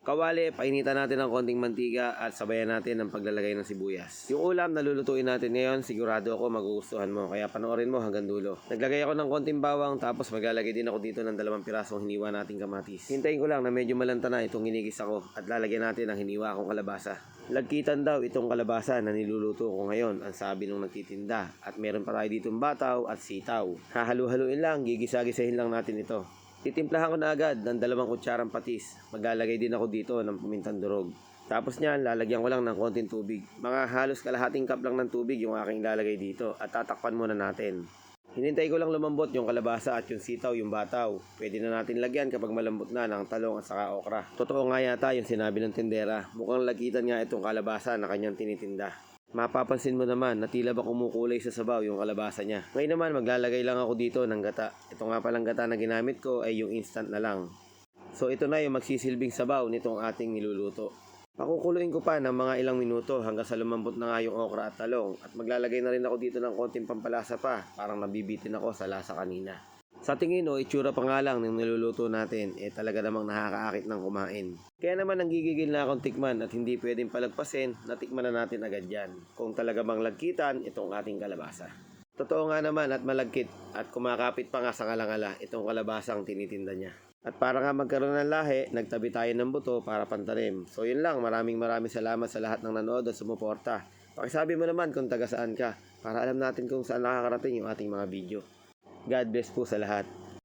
Kawali, painitan natin ng konting mantika at sabayan natin ang paglalagay ng sibuyas. Yung ulam na lulutuin natin ngayon, sigurado ako magugustuhan mo, kaya panoorin mo hanggang dulo. Naglagay ako ng konting bawang, tapos maglalagay din ako dito ng 2 pirasong hiniwa nating kamatis. Hintayin ko lang na medyo malanta na itong ginigis ako at lalagyan natin ang hiniwa kong kalabasa. Lagkitan daw itong kalabasa na niluluto ko ngayon, ang sabi nung nagtitinda. At meron pa tayo ditong bataw at sitaw. Hahalu-haluin lang, gigisa-gisahin lang natin ito. Titimplahan ko na agad ng 2 kutsarang patis. Maglalagay din ako dito ng pamintang durog. Tapos niyan, lalagyan ko lang ng konting tubig. Mga halos kalahating cup lang ng tubig yung aking ilalagay dito at tatakpan muna natin. Hinintay ko lang lumambot yung kalabasa at yung sitaw, yung bataw. Pwede na natin lagyan kapag malambot na ng talong at saka okra. Totoo nga yata yung sinabi ng tindera. Mukhang lagitan nga itong kalabasa na kanyang tinitinda. Mapapansin mo naman na tila ba kumukulay sa sabaw yung kalabasa niya. Ngayon naman maglalagay lang ako dito ng gata. Ito nga palang gata na ginamit ko ay yung instant na lang. So ito na yung magsisilbing sabaw nitong ating niluluto. Pakukuluin ko pa ng mga ilang minuto hanggang sa lumambot na nga yung okra at talong. At maglalagay na rin ako dito ng konting pampalasa pa. Parang nabibitin ako sa lasa kanina. Sa tingin o itsura pa nga lang ng niluluto natin, talaga namang nakakaakit ng kumain. Kaya naman nanggigigil na akong tikman at hindi pwedeng palagpasin na tikman na natin agad yan. Kung talaga bang lagkitan itong ating kalabasa. Totoo nga naman at malagkit at kumakapit pa nga sa ngalangala itong kalabasang tinitinda niya. At para nga magkaroon ng lahi, nagtabi tayo ng buto para pantanim. So yun lang, maraming salamat sa lahat ng nanood at sumuporta. Pakisabi mo naman kung taga saan ka para alam natin kung saan nakakarating yung ating mga video. God bless po sa lahat.